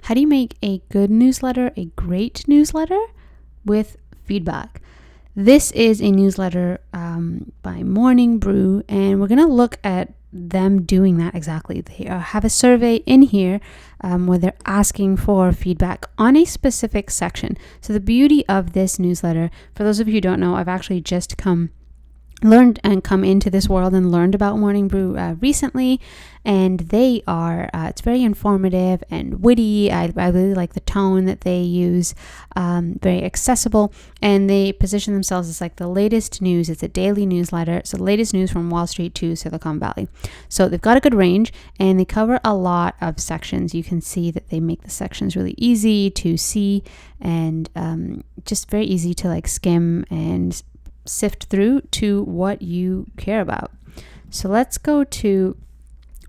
how do you make a good newsletter a great newsletter with feedback? This is a newsletter by Morning Brew, and we're going to look at them doing that exactly. They have a survey in here where they're asking for feedback on a specific section. So the beauty of this newsletter, for those of you who don't know, I've actually just come into this world and learned about Morning Brew recently, and they are it's very informative and witty. I really like the tone that they use, very accessible, and they position themselves as like the latest news. It's a daily newsletter, so the latest news from Wall Street to Silicon Valley. So they've got a good range, and they cover a lot of sections. You can see that they make the sections really easy to see, and just very easy to like skim and sift through to what you care about. So let's go to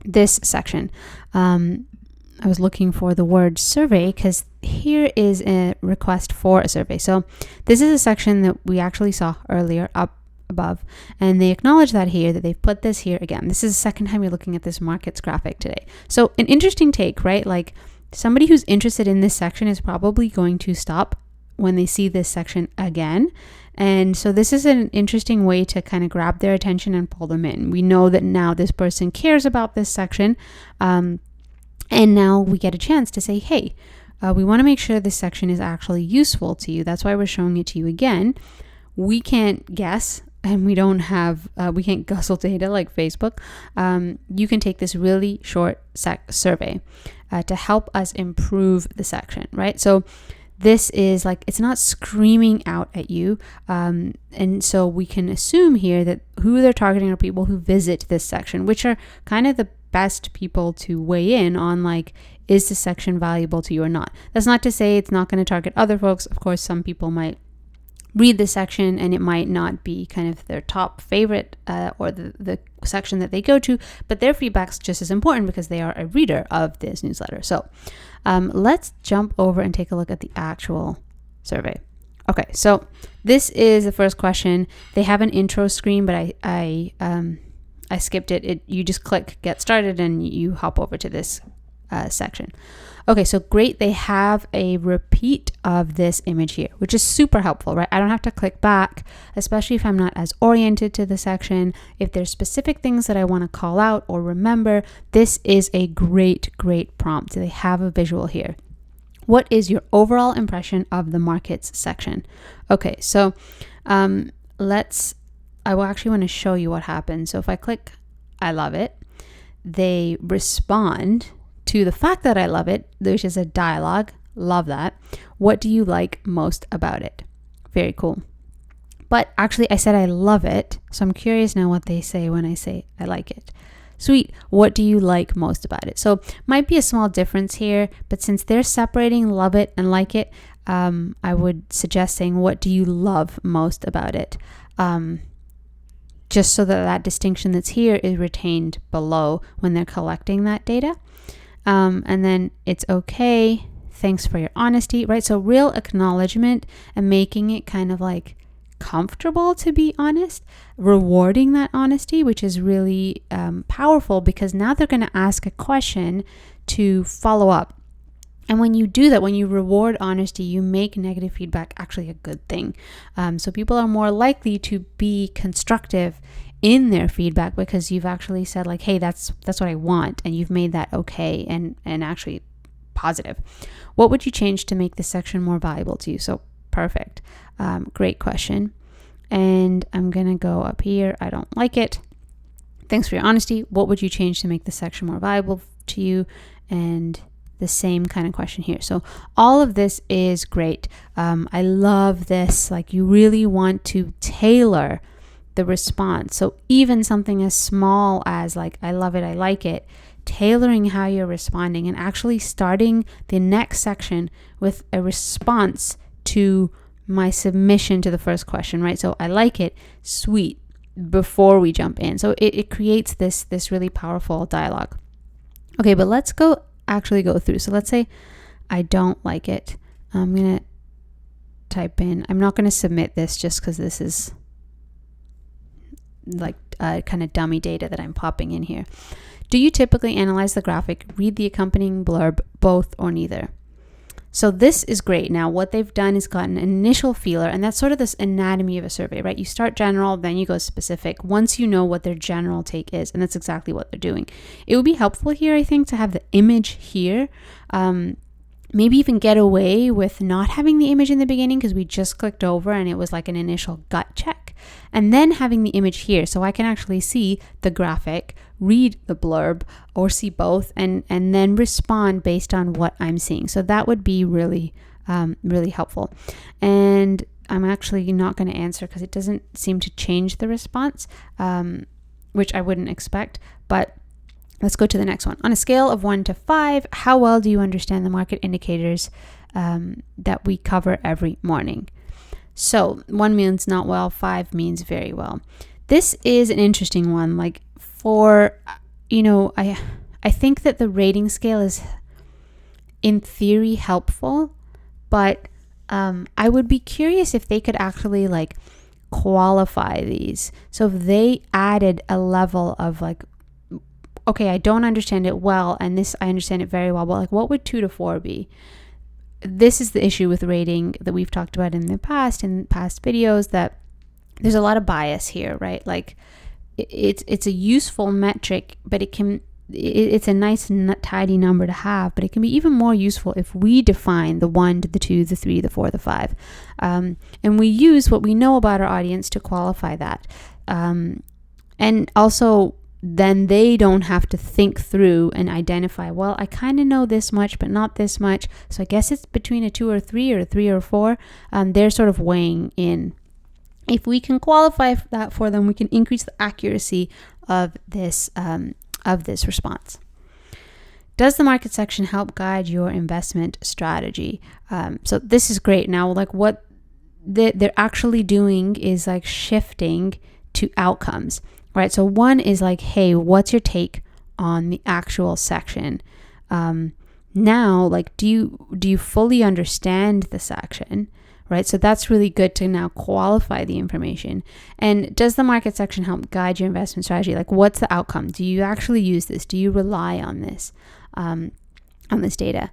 this section. I was looking for the word survey because here is a request for a survey. So this is a section that we actually saw earlier up above, and they acknowledge that here, that they've put this here again. This is the second time you're looking at this markets graphic today. So an interesting take, right? Like somebody who's interested in this section is probably going to stop when they see this section again. And so this is an interesting way to kind of grab their attention and pull them in. We know that now this person cares about this section. And now we get a chance to say, hey, we want to make sure this section is actually useful to you. That's why we're showing it to you again. We can't guess, and we don't have, we can't guzzle data like Facebook. You can take this really short survey to help us improve the section, right? So this is like, it's not screaming out at you. And so we can assume here that who they're targeting are people who visit this section, which are kind of the best people to weigh in on, like, is this section valuable to you or not? That's not to say it's not going to target other folks. Of course, some people might read this section and it might not be kind of their top favorite or the section that they go to, but their feedback's just as important because they are a reader of this newsletter. So let's jump over and take a look at the actual survey. Okay, so this is the first question. They have an intro screen, but I skipped it. You just click get started and you hop over to this section. Okay, so great. They have a repeat of this image here, which is super helpful, right? I don't have to click back, especially if I'm not as oriented to the section. If there's specific things that I want to call out or remember, this is a great prompt. They have a visual here. What is your overall impression of the markets section? Okay, so I will actually want to show you what happens. So if I click, I love it, they respond to the fact that I love it, which is a dialogue. Love that. What do you like most about it? Very cool. But actually I said I love it, so I'm curious now what they say when I say I like it. Sweet. What do you like most about it? So might be a small difference here, but since they're separating love it and like it, I would suggest saying, what do you love most about it? Just so that distinction that's here is retained below when they're collecting that data. And then it's okay. Thanks for your honesty, right? So real acknowledgement and making it kind of like comfortable to be honest, rewarding that honesty, which is really powerful because now they're going to ask a question to follow up. And when you do that, when you reward honesty, you make negative feedback actually a good thing. So people are more likely to be constructive in their feedback because you've actually said like, hey, that's what I want, and you've made that okay and actually positive. What would you change to make this section more valuable to you? So perfect. Great question. And I'm gonna go up here. I don't like it. Thanks for your honesty. What would you change to make this section more valuable to you? And the same kind of question here. So all of this is great. I love this. Like, you really want to tailor the response. So even something as small as like, I love it, I like it, tailoring how you're responding and actually starting the next section with a response to my submission to the first question, right? So I like it, sweet, before we jump in. So it creates this really powerful dialogue. Okay, but let's go through. So let's say I don't like it. I'm going to type in, I'm not going to submit this just because this is like kind of dummy data that I'm popping in here. Do you typically analyze the graphic, read the accompanying blurb, both or neither? So this is great. Now, what they've done is gotten an initial feeler, and that's sort of this anatomy of a survey, right? You start general, then you go specific once you know what their general take is, and that's exactly what they're doing. It would be helpful here, I think, to have the image here. Maybe even get away with not having the image in the beginning because we just clicked over and it was like an initial gut check. And then having the image here so I can actually see the graphic, read the blurb, or see both and then respond based on what I'm seeing. So that would be really, really helpful. And I'm actually not going to answer because it doesn't seem to change the response, which I wouldn't expect. But let's go to the next one. On a scale of 1 to 5, how well do you understand the market indicators that we cover every morning? So 1 means not well, 5 means very well. This is an interesting one. Like for, I think that the rating scale is in theory helpful, but I would be curious if they could actually like qualify these. So if they added a level of like, okay, I don't understand it well, and this I understand it very well, but like what would 2 to 4 be? This is the issue with rating that we've talked about in past videos, that there's a lot of bias here, right? Like it's a useful metric, but it's a nice tidy number to have, but it can be even more useful if we define the 1 to the 2, the 3, the 4, the 5. And we use what we know about our audience to qualify that. And also, then they don't have to think through and identify, well, I kind of know this much, but not this much. So I guess it's between a 2 or 3 or a 3 or 4. They're sort of weighing in. If we can qualify that for them, we can increase the accuracy of this response. Does the market section help guide your investment strategy? So this is great. Now, like what they're actually doing is like shifting to outcomes. Right, so 1 is like, hey, what's your take on the actual section? Now, like, do you fully understand the section? Right, so that's really good to now qualify the information. And does the market section help guide your investment strategy? Like, what's the outcome? Do you actually use this? Do you rely on this data?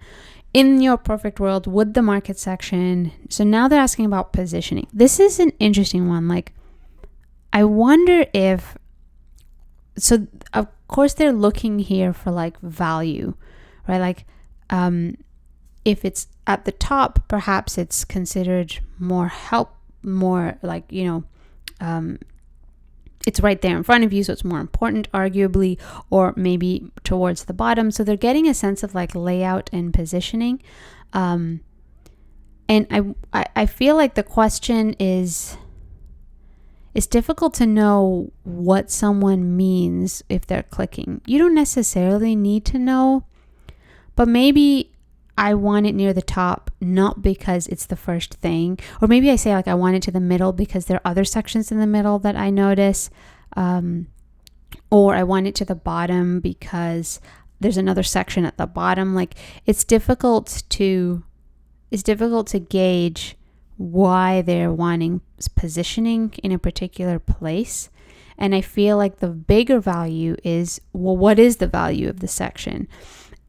In your perfect world, would the market section? So now they're asking about positioning. This is an interesting one. Like, I wonder if. So of course they're looking here for like value, right? Like if it's at the top, perhaps it's considered more like, it's right there in front of you, so it's more important arguably, or maybe towards the bottom. So they're getting a sense of like layout and positioning. And I feel like the question is, it's difficult to know what someone means if they're clicking. You don't necessarily need to know, but maybe I want it near the top, not because it's the first thing. Or maybe I say like I want it to the middle because there are other sections in the middle that I notice. Or I want it to the bottom because there's another section at the bottom. Like it's difficult to gauge why they're wanting positioning in a particular place. And I feel like the bigger value is, well, what is the value of the section?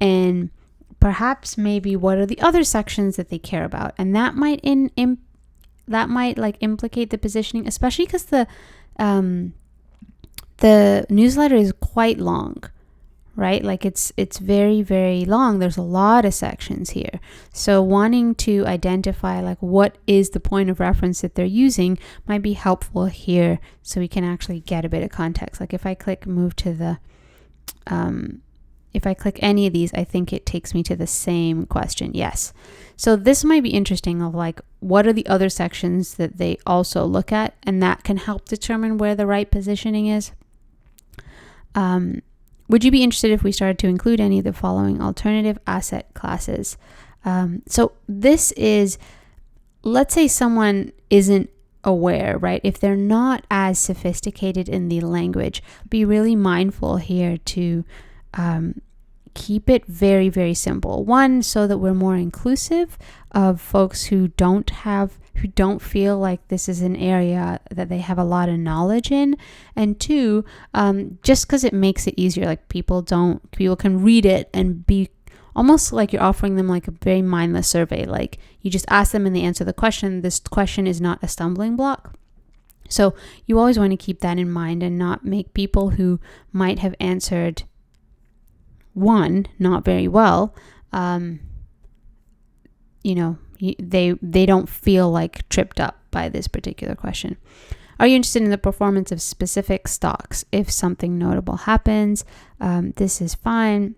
And perhaps maybe what are the other sections that they care about? And that might like implicate the positioning, especially because the newsletter is quite long. Right? Like it's very, very long. There's a lot of sections here. So wanting to identify like what is the point of reference that they're using might be helpful here so we can actually get a bit of context. Like if I click move to the, if I click any of these, I think it takes me to the same question. Yes. So this might be interesting of like, what are the other sections that they also look at? And that can help determine where the right positioning is. Would you be interested if we started to include any of the following alternative asset classes? So this is, let's say someone isn't aware, right? If they're not as sophisticated in the language, be really mindful here to keep it very, very simple. 1, so that we're more inclusive of folks who don't feel like this is an area that they have a lot of knowledge in. And 2, just because it makes it easier, like people can read it and be almost like you're offering them like a very mindless survey. Like you just ask them and they answer the question. This question is not a stumbling block. So you always want to keep that in mind and not make people who might have answered one not very well, they don't feel like tripped up by this particular question. Are you interested in the performance of specific stocks? If something notable happens, this is fine.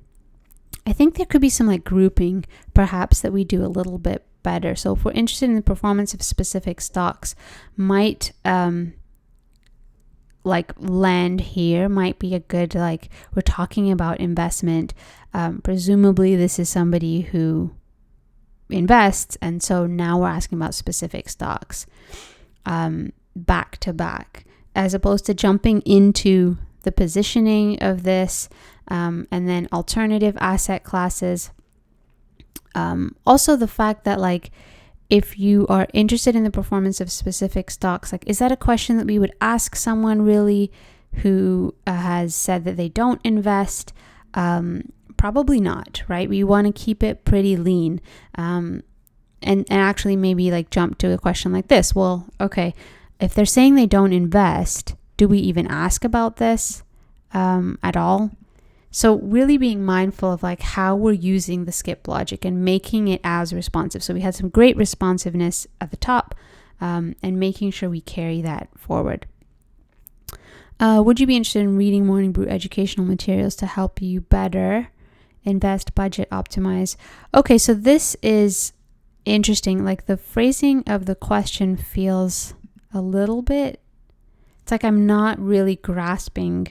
I think there could be some like grouping perhaps that we do a little bit better. So if we're interested in the performance of specific stocks, might like land here might be a good, like we're talking about investment. Presumably this is somebody who invests, and so now we're asking about specific stocks back to back, as opposed to jumping into the positioning of this and then alternative asset classes. Also the fact that like if you are interested in the performance of specific stocks, like is that a question that we would ask someone really who has said that they don't invest? Probably not, right? We want to keep it pretty lean, and actually maybe like jump to a question like this. Well, okay, if they're saying they don't invest, do we even ask about this at all? So really being mindful of like how we're using the skip logic and making it as responsive. So we had some great responsiveness at the top, and making sure we carry that forward. Would you be interested in reading Morning Brew educational materials to help you better invest, budget, optimize? Okay, so this is interesting. Like the phrasing of the question feels a little bit, it's like I'm not really grasping.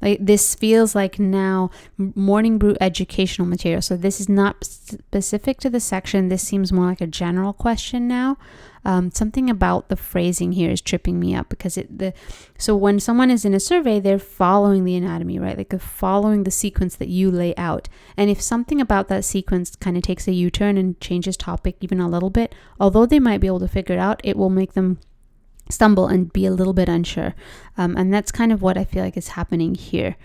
Like this feels like now Morning Brew educational material. So this is not specific to the section. This seems more like a general question now. Something about the phrasing here is tripping me up because so when someone is in a survey, they're following the anatomy, right? Like they're following the sequence that you lay out. And if something about that sequence kind of takes a U-turn and changes topic even a little bit, although they might be able to figure it out, it will make them stumble and be a little bit unsure. And that's kind of what I feel like is happening here.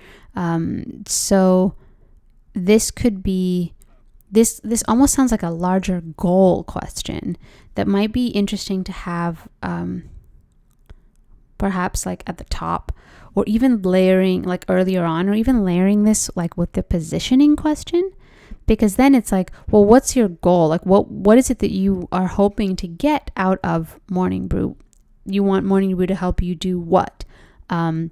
So this could be, this almost sounds like a larger goal question that might be interesting to have perhaps like at the top, or even layering like earlier on, or even layering this like with the positioning question. Because then it's like, well, what's your goal? Like what is it that you are hoping to get out of Morning Brew? You want Morning Brew to help you do what? And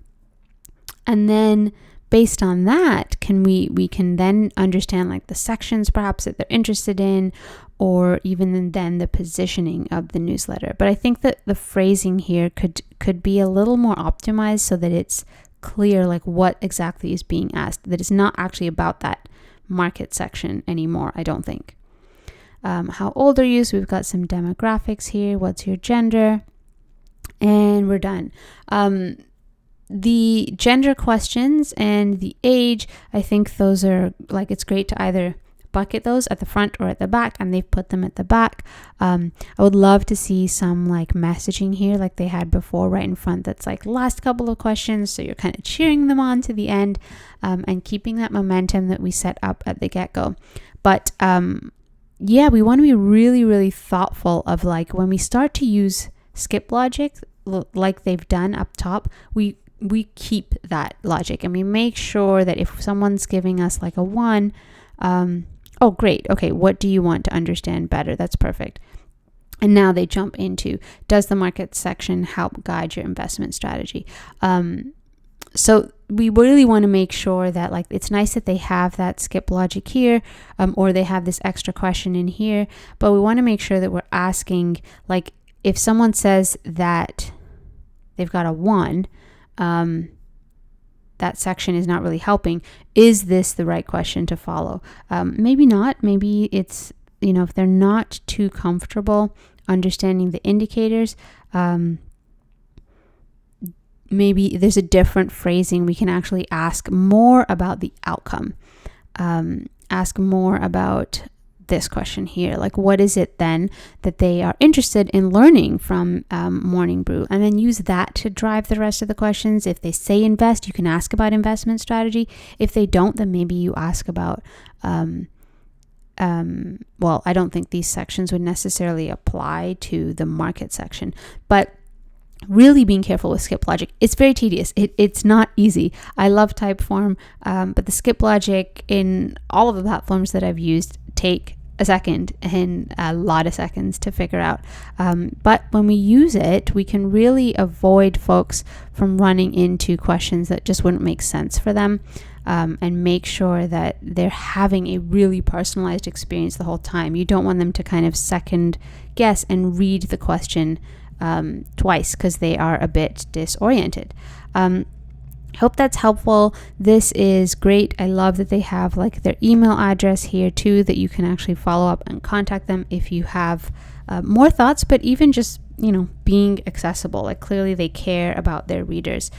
then based on that, we can then understand like the sections perhaps that they're interested in, or even then the positioning of the newsletter. But I think that the phrasing here could be a little more optimized so that it's clear like what exactly is being asked, that it's not actually about that market section anymore, I don't think. How old are you? So we've got some demographics here. What's your gender? And we're done. The gender questions and the age, I think those are like, it's great to either bucket those at the front or at the back, and they've put them at the back. I would love to see some like messaging here like they had before right in front, that's like last couple of questions, so you're kind of cheering them on to the end, and keeping that momentum that we set up at the get-go. But we want to be really, really thoughtful of like when we start to use skip logic like they've done up top, we keep that logic and we make sure that if someone's giving us like a 1, oh great, okay, what do you want to understand better? That's perfect. And now they jump into, does the market section help guide your investment strategy? So we really want to make sure that like, it's nice that they have that skip logic here, or they have this extra question in here, but we want to make sure that we're asking, like, if someone says that they've got a 1, that section is not really helping, is this the right question to follow? Maybe not. Maybe it's, if they're not too comfortable understanding the indicators, maybe there's a different phrasing. We can actually ask more about the outcome, ask more about this question here. Like, what is it then that they are interested in learning from Morning Brew? And then use that to drive the rest of the questions. If they say invest, you can ask about investment strategy. If they don't, then maybe you ask about, well, I don't think these sections would necessarily apply to the market section, but really being careful with skip logic. It's very tedious. It's not easy. I love Typeform, but the skip logic in all of the platforms that I've used take a second and a lot of seconds to figure out. But when we use it, we can really avoid folks from running into questions that just wouldn't make sense for them, and make sure that they're having a really personalized experience the whole time. You don't want them to kind of second guess and read the question twice because they are a bit disoriented. Hope that's helpful. This is great. I love that they have like their email address here too, that you can actually follow up and contact them if you have more thoughts, but even just, being accessible. Like, clearly they care about their readers.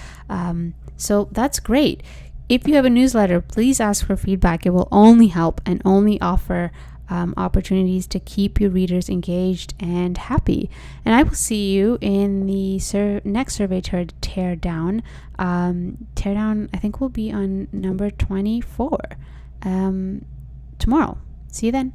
So that's great. If you have a newsletter, please ask for feedback. It will only help and only offer opportunities to keep your readers engaged and happy. And I will see you in the next survey teardown. Teardown, I think, will be on number 24 tomorrow. See you then.